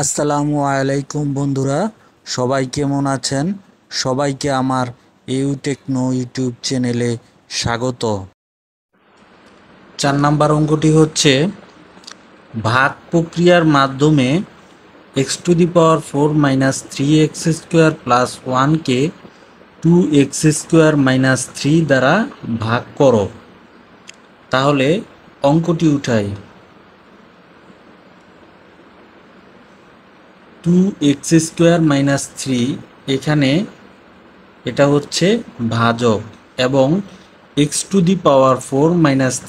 আসসালামু আলাইকুম বন্ধুরা, সবাই কেমন আছেন? সবাইকে আমার টেকনো ইউটিউব চ্যানেলে স্বাগত। 4 নাম্বার অঙ্কটি হচ্ছে ভাগ প্রক্রিয়ার মাধ্যমে x⁴ - 3x² + 1 কে 2x² - 3 দ্বারা ভাগ করো। তাহলে অঙ্কটি উঠাই। 2x² - 3 এখানে এটা হচ্ছে ভাজক এবং x⁴ -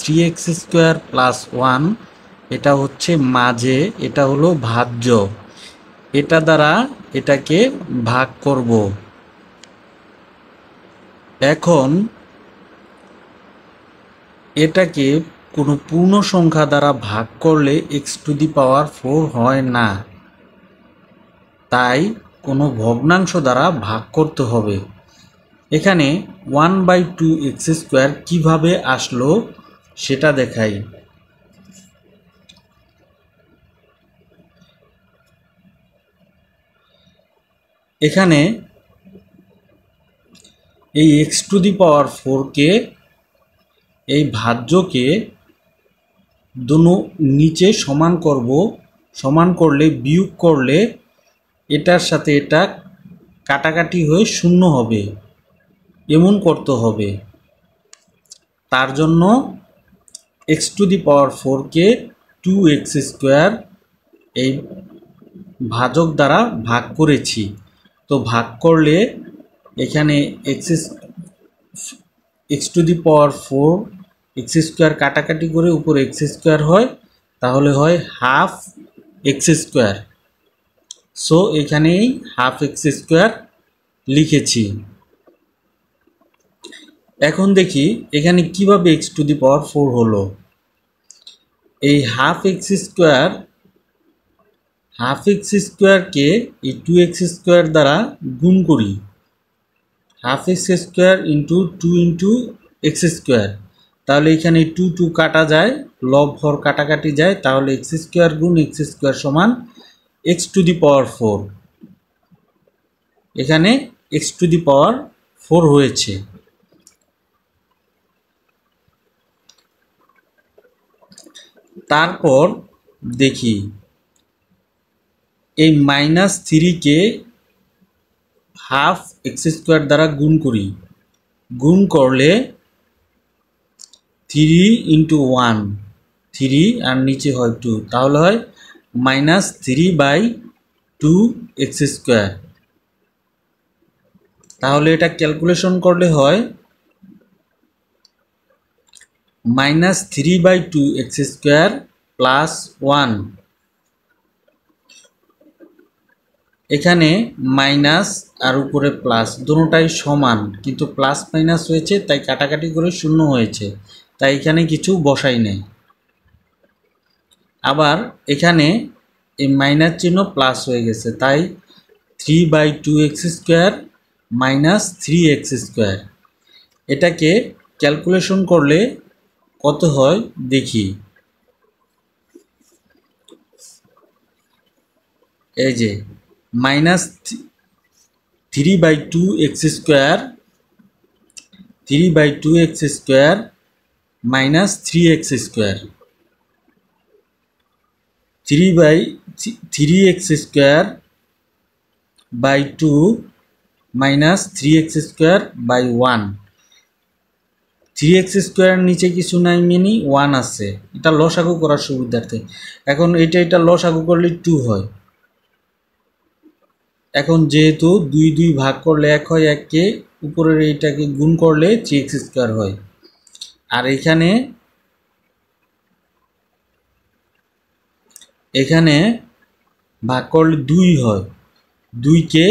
3x² + 1 এটা হচ্ছে মাঝে, এটা হলো ভাজ্য। এটা দ্বারা এটাকে ভাগ করব। এখন এটাকে কোনো পূর্ণ সংখ্যা দ্বারা ভাগ করলে x⁴ হয় না, তাই কোনো ভগ্নাংশ দ্বারা ভাগ করতে হবে। এখানে 1/2x² কিভাবে আসলো সেটা দেখাই। এখানে এই x⁴ কে, এই ভাজ্যকে দোনো নিচে সমান করব। সমান করলে বিয়োগ করলে এটার সাথে এটা কাটাকাটি হয়ে শূন্য হবে, এমন করতে হবে। তার জন্য x⁴ কে 2x² এই ভাজক দ্বারা ভাগ করেছি। তো ভাগ করলে এখানে x⁴ x² কাটাকাটি করে উপরে x² হয়, তাহলে হয় ½ x²। সো এখানেই ½ x² লিখেছি। এখন দেখি এখানে কিভাবে x⁴ হলো। এই ½ x² কে এই 2x² দ্বারা গুণ করি। ½ x² × 2 × x², তাহলে এখানে 2 2 কাটা যায়, লব হর কাটাকাটি যায়, তাহলে x² গুণ x² সমান x⁴। এখানে x⁴ হয়েছে। তারপর দেখি এই -3 কে ½ x² দ্বারা গুণ করি। গুণ করলে 3 × 1 3 আর নিচে হয় 2, তাহলে হয় -3/2x²। তাহলে এটা ক্যালকুলেশন করলে হয় -3/2x² + 1। এখানে মাইনাস আর উপরে প্লাস দুটোটাই সমান, কিন্তু প্লাস মাইনাস হয়েছে তাই কাটাকাটি করে শূন্য হয়েছে, তাই এখানে কিছু বসাই নেই। আবার এখানে এই মাইনাস চিহ্ন প্লাস হয়ে গেছে, তাই 3/2x² - 3x²। এটাকে ক্যালকুলেশন করলে কত হয় দেখি। এই যে -3/2x² 3/2x² - 3x², 3/3x²/2 - 3x²/1। 3x² নিচে কিছু নাই, মিনি 1 আছে, এটা লসাগু করার সুবিধার্থে। এখন এটা লসাগু করলে 2 হয়। এখন যেহেতু 2 2 ভাগ করলে 1 হয়, 1 কে উপরের এইটাকে গুণ করলে 3x² হয়। আর এখানে ভাগ করলে 2 হয়, 2 কে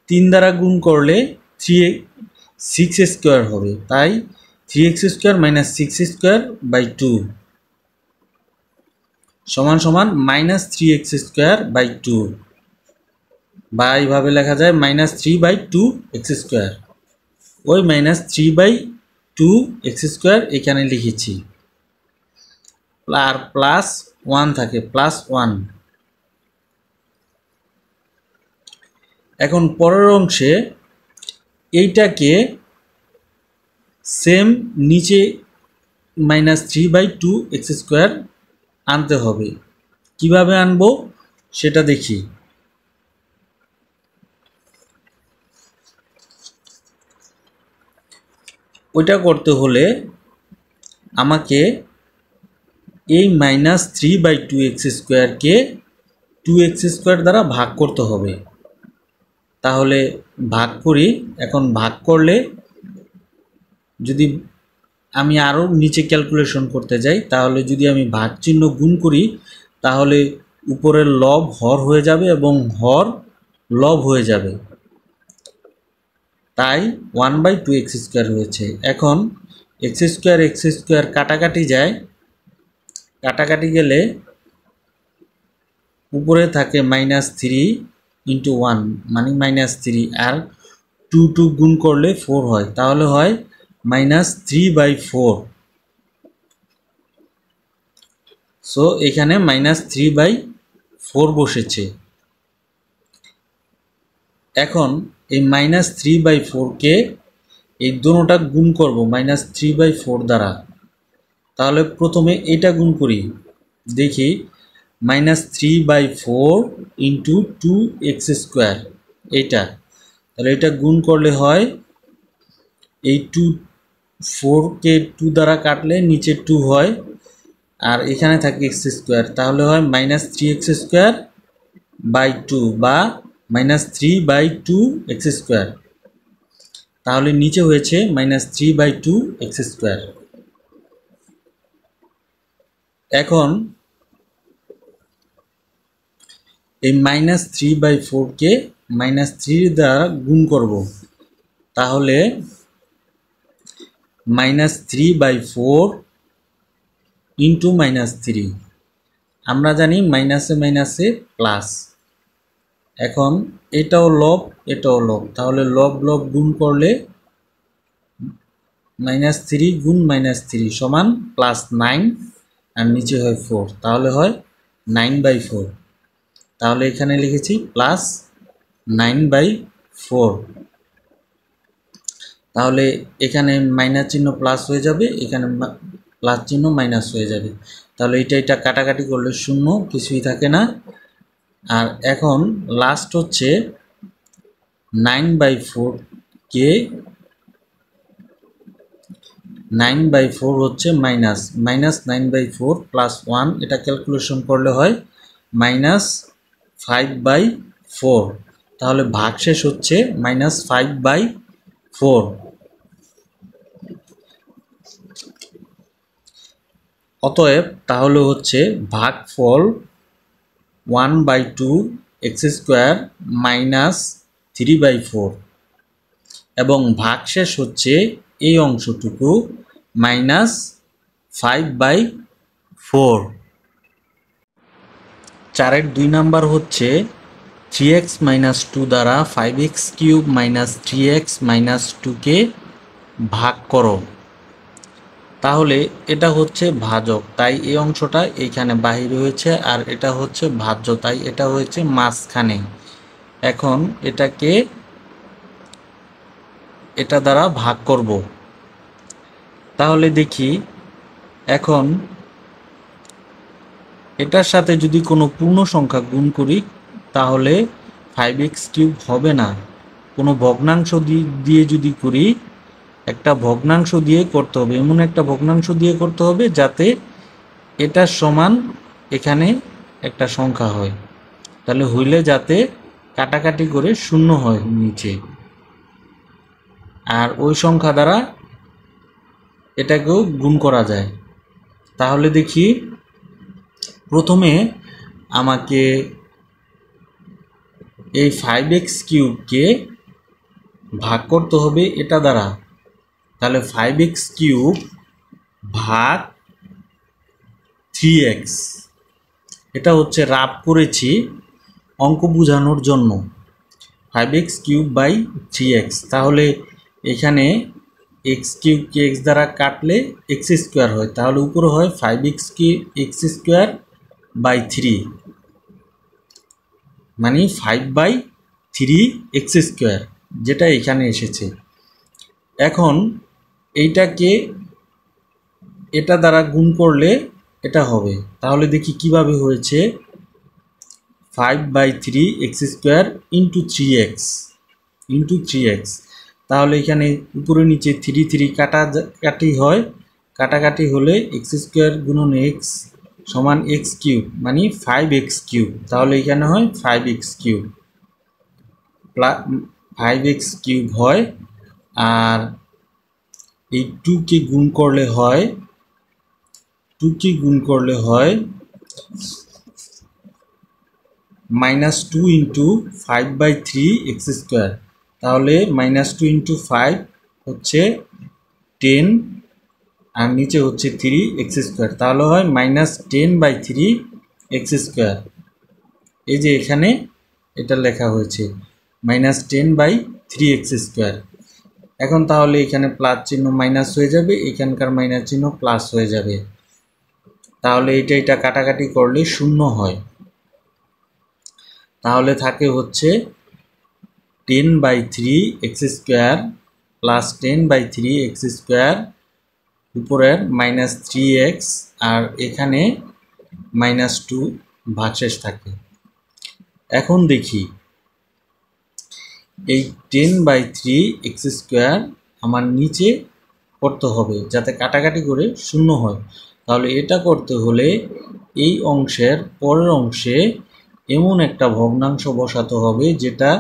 3 দ্বারা গুণ করলে 6x² হবে, তাই 3x² - 6x²/2 সমান সমান -3x²/2, বা এইভাবে লেখা যায় -3/2x²। ওই -3/2x² এখানে লিখেছি, আর +1 থাকে, +1। এখন পরের অংশে এইটাকে সেম নিচে -3/2x² আনতে হবে। কিভাবে আনবো সেটা দেখি। ওইটা করতে হলে আমাকে এই -3/2x² 2x² দ্বারা ভাগ করতে হবে। তাহলে ভাগ করি। এখন ভাগ করলে যদি আমি আরও নিচে ক্যালকুলেশন করতে যাই, তাহলে যদি আমি ভাগ চিহ্ন গুণ করি তাহলে উপরের লব হর হয়ে যাবে এবং হর লব হয়ে যাবে, তাই 1/2x² হয়েছে। এখন x² কাটাকাটি যায়, কাটাকাটি গেলে উপরে থাকে -3 × 1 মানে -3, আর 2 গুণ করলে 4 হয়, তাহলে হয় -3/4। সো এখানে -3/4 বসেছে। এখন এই -3/4কে এই দুটোটা গুণ করব -3/4 দ্বারা। তাহলে প্রথমে এটা গুণ করি, দেখি -3/4 × 2x², এইটা। তাহলে এটা গুণ করলে হয় এই 4কে 2 দ্বারা কাটলে নিচে 2 হয়, আর এখানে থাকে x², তাহলে হয় -3x²/2 বা -3/2x²। তাহলে নিচে হয়েছে -3/2x²। এখন এই -3/4কে -3 দ্বারা গুণ করব, তাহলে -3/4 × -3, আমরা জানি মাইনাসে মাইনাসে প্লাস। এখন এটাও লব এটাও লব, তাহলে লব লব গুণ করলে -3 গুণ -3 সমান +9, আর নিচে হয় 4, তাহলে হয় 9/4। তাহলে এখানে লিখেছি +9/4। তাহলে এখানে মাইনাস চিহ্ন প্লাস হয়ে যাবে, এখানে প্লাস চিহ্ন মাইনাস হয়ে যাবে, তাহলে এটা কাটাকাটি করলে 0, কিছুই থাকে না। আর এখন লাস্ট হচ্ছে 9/4কে 9/4 হচ্ছে -9/4 + 1, এটা ক্যালকুলেশন করলে হয় -5/4। তাহলে ভাগশেষ হচ্ছে -5/4। অতএব তাহলে হচ্ছে ভাগফল 1/2x² -3/4 এবং ভাগশেষ হচ্ছে এই অংশটুকু -5/4। 4-এর 2 নাম্বার হচ্ছে 3x - 2 দ্বারা 5x³ - 3x - 2কে ভাগ করো। তাহলে এটা হচ্ছে ভাজক, তাই এই অংশটা এইখানে বাহির হয়েছে, আর এটা হচ্ছে ভাজ্য, তাই এটা হয়েছে মাঝখানে। এখন এটাকে এটা দ্বারা ভাগ করব। তাহলে দেখি, এখন এটার সাথে যদি কোনো পূর্ণ সংখ্যা গুণ করি তাহলে 5x³ হবে না। কোনো ভগ্নাংশ দিয়ে যদি করি, একটা ভগ্নাংশ দিয়ে করতে হবে, এমন একটা ভগ্নাংশ দিয়ে করতে হবে যাতে এটার সমান এখানে একটা সংখ্যা হয়, তাহলে হইলে যাতে কাটাকাটি করে 0 হয় নিচে, আর ওই সংখ্যা দ্বারা এটাকেও গুণ করা যায়। তাহলে দেখি, প্রথমে আমাকে এই 5x³ ভাগ করতে হবে এটা দ্বারা। তাহলে 5x³ ভাগ 3x, এটা হচ্ছে রাফ করেছি অঙ্ক বোঝানোর জন্য, 5x³/3x। তাহলে এখানে x³ x দ্বারা কাটলে x² হয়, তাহলে উপরে হয় 5x²/3 মানে 5/3। 3x², যেটা এখানে এসেছে। এখন এইটাকে এটা দ্বারা গুণ করলে এটা হবে। তাহলে দেখি কিভাবে হয়েছে। 5/3x² into 3x। তাহলে এখানে উপরে নিচে 3 কাটাকাটি হয়, কাটাকাটি হলে x² গুণন x সমান x³ মানে 5x³। তাহলে এখানে হয় 5x³ প্লাস 5x³ হয়। আর এই 2কে গুণ করলে হয় -2 ইন্টু 5/3x²। তাহলে -2 ইন্টু 5 হচ্ছে 10 আর নিচে হচ্ছে 3x²। তাহলে হয় -10/3x²। এই যে এখানে এটা লেখা হয়েছে -10/3x²। এখন তাহলে এখানে প্লাস চিহ্ন মাইনাস হয়ে যাবে, এখানকার মাইনাস চিহ্ন প্লাস হয়ে যাবে। তাহলে এটা কাটাকাটি করলে 0 হয়। তাহলে থাকে হচ্ছে 10/3x² প্লাস 10/3x² উপরের -3x আর এখানে -2 ভাগশেষ থাকে। এখন দেখি এই 10/3x² আমার নিচে করতে হবে যাতে কাটাকাটি করে 0 হয়। তাহলে এটা করতে হলে এই অংশের পরের অংশে এমন একটা ভগ্নাংশ বসাতে হবে যেটা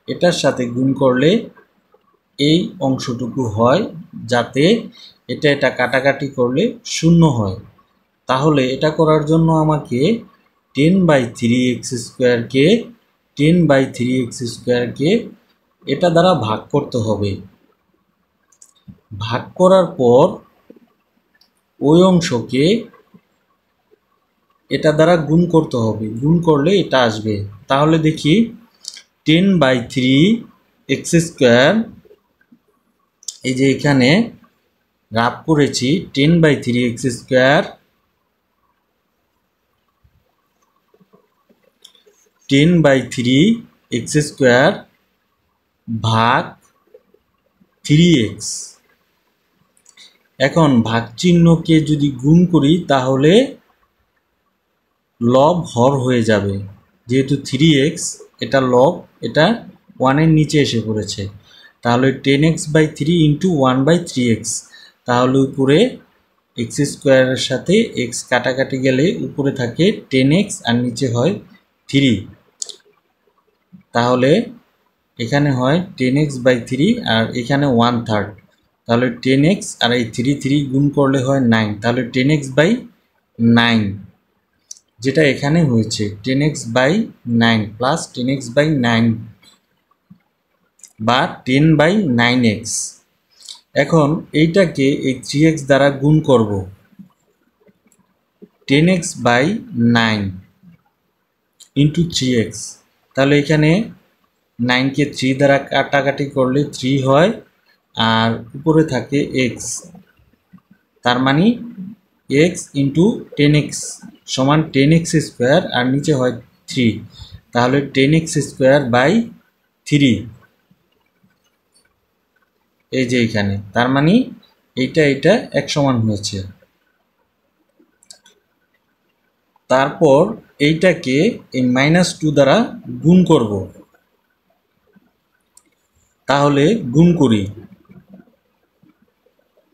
এটার সাথে গুণ করলে এই অংশটুকু হয়, যাতে এটা কাটাকাটি করলে 0 হয়। তাহলে এটা করার জন্য আমাকে 10/3x² এটা দ্বারা ভাগ করতে হবে। ভাগ করার পর ওই অংশকে এটা দ্বারা গুণ করতে হবে, গুণ করলে এটা আসবে। তাহলে দেখি 10/3x², এই যে এখানে রাফ করেছি 10/3x², 10/3x² ভাগ 3x। এখন ভাগ চিহ্নকে যদি গুণ করি তাহলে লব হর হয়ে যাবে। যেহেতু 3x এটা লব, এটা 1-এর নিচে এসে পড়েছে। তাহলে 10x/3 ইন্টু 1/3x। তাহলে উপরে x² এর সাথে x কাটাকাটি গেলে উপরে থাকে 10x আর নিচে হয় 3। তাহলে এখানে হয় 10x/3 আর এখানে 1/3। তাহলে 10x আর এই 3 গুণ করলে হয় 9। তাহলে 10x/9 যেটা এখানে হয়েছে 10x/9 প্লাস 10x/9 বা 10/9x। এখন এইটাকে এই 3x দ্বারা গুণ করব, 10x/9 ইন্টু 3x। তাহলে এখানে 9কে 3 দ্বারা কাটাকাটি করলে 3 হয় আর উপরে থাকে x। তার মানে x ইন্টু 10x সমান 10x² আর নিচে হয় 3। তাহলে 10x²/3 এই যে এখানে। তার মানে এটা এক সমান হয়েছে। তারপর এইটাকে এই -2 দ্বারা গুণ করব। তাহলে গুণ করি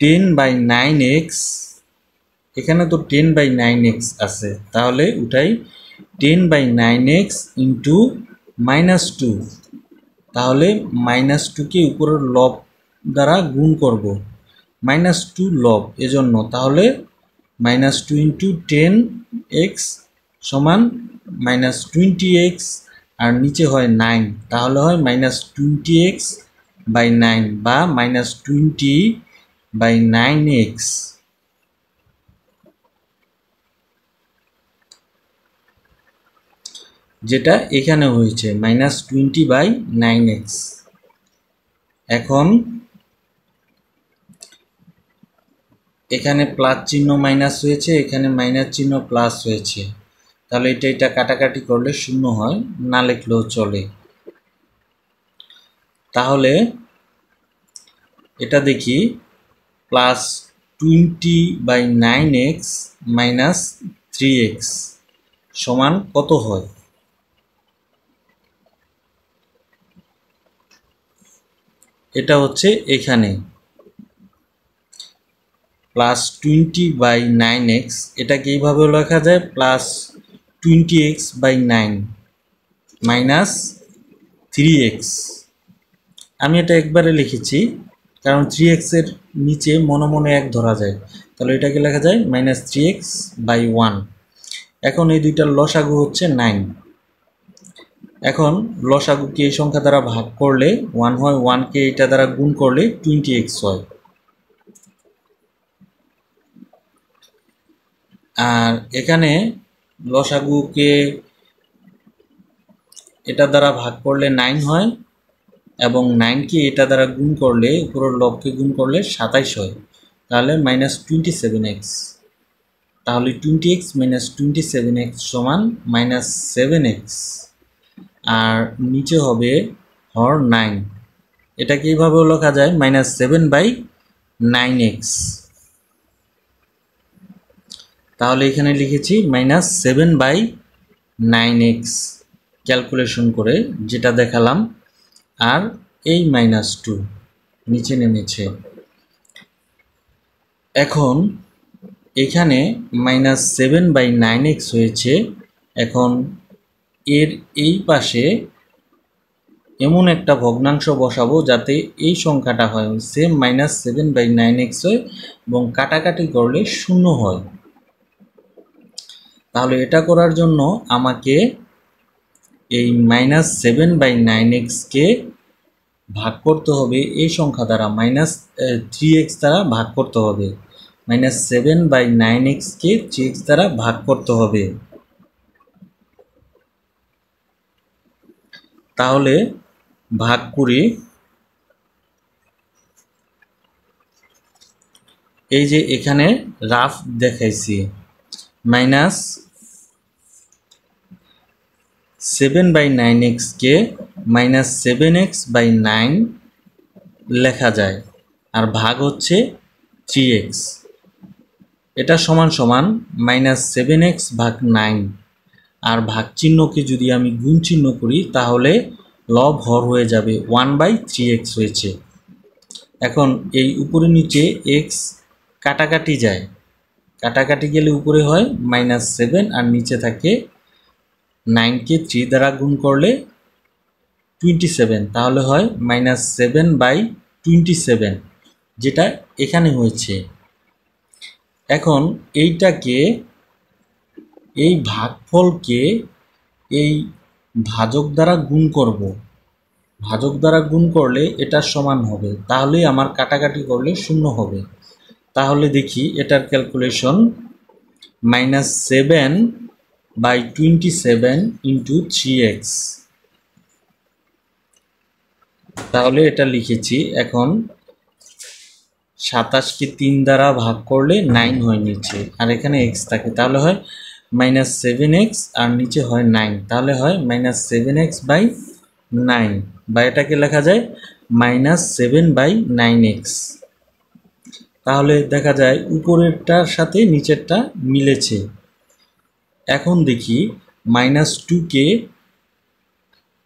10/9x, এখানে তো 10/9x আছে, তাহলে ওটাই 10/9x ইন্টু -2। তাহলে -2কে উপরের লব দ্বারা গুণ করব, -2 লব এজন্য। তাহলে -2 ইন্টু 10x সমান -20x আর নিচে হয় 9। তাহলে হয় -20x/9 বা -20/9x। যেটা এখানে হয়েছে -20/9x। এখন এখানে প্লাস চিহ্ন মাইনাস হয়েছে, এখানে মাইনাস চিহ্ন প্লাস হয়েছে। তাহলে এটা কাটাকাটি করলে 0 হয়, না লিখলেও চলে। তাহলে এটা দেখি প্লাস 20/9x মাইনাস 3x সমান কত হয়। এটা হচ্ছে এখানে প্লাস 20/9x, এটাকে এইভাবে লেখা যায় প্লাস 20x/9 মাইনাস 3x। আমি এটা একবারে লিখেছি কারণ 3x এর নিচে মনে মনে 1 ধরা যায়, তাহলে এটাকে লেখা যায় মাইনাস 3x/1। এখন এই দুইটার লসাগু হচ্ছে 9। এখন লসাগুকে এই সংখ্যা দ্বারা ভাগ করলে 1 হয়, 1কে এটা দ্বারা গুণ করলে 20x হয়। আর এখানে লসাগুকে এটা দ্বারা ভাগ করলে 9 হয় এবং 9কে এটা দ্বারা গুণ করলে পুরো লবকে গুণ করলে 27 হয়, তাহলে মাইনাস 27x। তাহলে 20x মাইনাস 27x সমান মাইনাস 7x, আর নিচে হবে হর 9। এটাকে এইভাবেও লেখা যায় মাইনাস 7/9x। তাহলে এখানে লিখেছি মাইনাস 7/9x ক্যালকুলেশন করে যেটা দেখালাম, আর এই মাইনাস 2 নিচে নেমেছে। এখন এখানে মাইনাস 7/9x হয়েছে। এখন এর এই পাশে এমন একটা ভগ্নাংশ বসাবো যাতে এই সংখ্যাটা হয় সেম মাইনাস 7/9x হয় এবং কাটাকাটি করলে 0 হয়। তাহলে এটা করার জন্য আমাকে এই মাইনাস 7/9xকে ভাগ করতে হবে এই সংখ্যা দ্বারা, মাইনাস 3x দ্বারা ভাগ করতে হবে। মাইনাস 7/9xকে 3x দ্বারা ভাগ করতে হবে। তাহলে ভাগ করি, এই যে এখানে রাফ দেখাইছি মাইনাস 7/9xকে মাইনাস 7x/9 লেখা যায়, আর ভাগ হচ্ছে 3x। এটা সমান সমান মাইনাস 7x/9, আর ভাগ চিহ্নকে যদি আমি গুণ চিহ্ন করি তাহলে লব হর হয়ে যাবে 1/3x হয়েছে। এখন এই উপরে নিচে x কাটাকাটি যায়, কাটাকাটি গেলে উপরে হয় মাইনাস 7 আর নিচে থাকে 9কে 3 দ্বারা গুণ করলে 27, তাহলে হয় মাইনাস 7/27 যেটা এখানে হয়েছে। এখন এইটাকে এই ভাগফলকে এই ভাজক দ্বারা গুণ করব, ভাজক দ্বারা গুণ করলে এটা সমান হবে, তাহলেই আমার কাটাকাটি করলে 0 হবে। তাহলে দেখি এটার ক্যালকুলেশন মাইনাস 7/27 ইন্টু 3x। তাহলে এটা লিখেছি। এখন 27কে 3 দ্বারা ভাগ করলে 9 হয় নিচে, আর এখানে x থাকে, তাহলে হয় মাইনাস 7x আর নিচে হয় 9, তাহলে হয় মাইনাস 7x/9, বা এটাকে লেখা যায় মাইনাস 7/9x। তাহলে দেখা যায় উপরেরটার সাথে নিচেরটা মিলেছে। এখন দেখি মাইনাস 2কে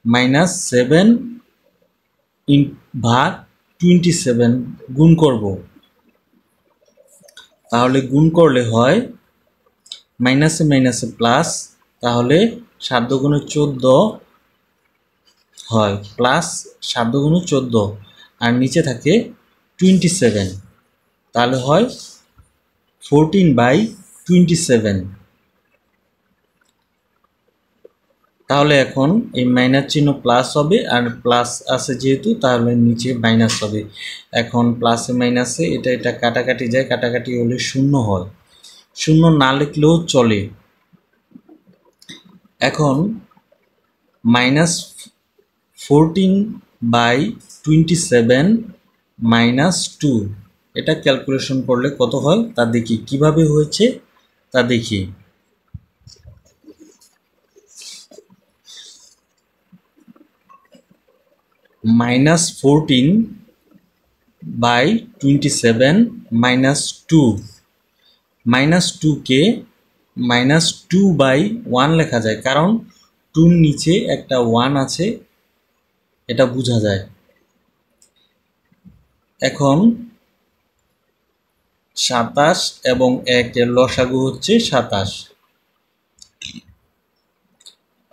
মাইনাস 7/27 গুণ করব, তাহলে গুণ করলে হয় মাইনাসে মাইনাসে প্লাস, তাহলে 7 × 14 হয়, প্লাস 7 × 14 আর নিচে থাকে 27, তাহলে হয় 14/27। তাহলে এখন এই মাইনাস চিহ্ন প্লাস হবে, আর প্লাস আছে যেহেতু তাহলে নিচে মাইনাস হবে। এখন প্লাসে মাইনাসে এটা এটা কাটাকাটি যায়, কাটাকাটি হলে 0 হয়, 0 না লিখলেও চলে। এখন মাইনাস 14/27 মাইনাস 2 এটা ক্যালকুলেশন করলে কত হয় তা দেখি, কিভাবে হয়েছে তা দেখি। -14/27 -2, -2কে -2/1 লেখা যায়, কারণ 2-র নিচে একটা 1 আছে, এটা বোঝা যায়। এখন 27 এবং 1 এর লসাগু হচ্ছে 27।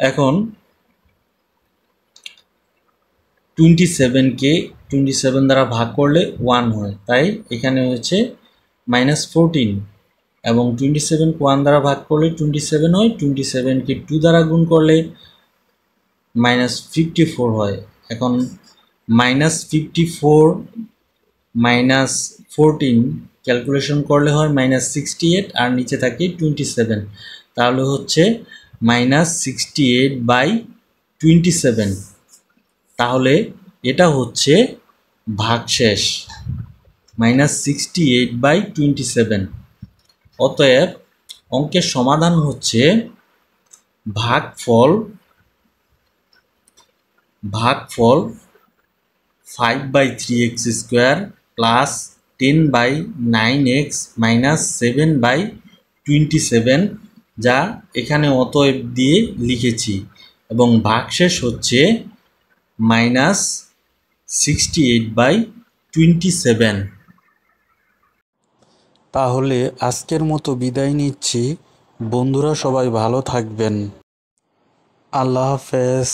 এখন 27কে 27 দ্বারা ভাগ করলে 1 হয়, তাই এখানে হচ্ছে -14, এবং 27কে 1 দ্বারা ভাগ করলে 27 হয়, 27কে 2 দ্বারা গুণ করলে -54 হয়। এখন -54 -14 ক্যালকুলেশন করলে হয় -68, আর নিচে থাকে 27, তাহলে হচ্ছে -68/27। তাহলে এটা হচ্ছে ভাগশেষ, -68/27। অতএব অঙ্কের সমাধান হচ্ছে ভাগফল 5/3x² প্লাস 10/9x মাইনাস 7/27, যা এখানে অতএব দিয়ে লিখেছি, এবং ভাগশেষ হচ্ছে -68/27। তাহলে আজকের মতো বিদায় নিচ্ছি। বন্ধুরা সবাই ভালো থাকবেন। আল্লাহ হাফেজ।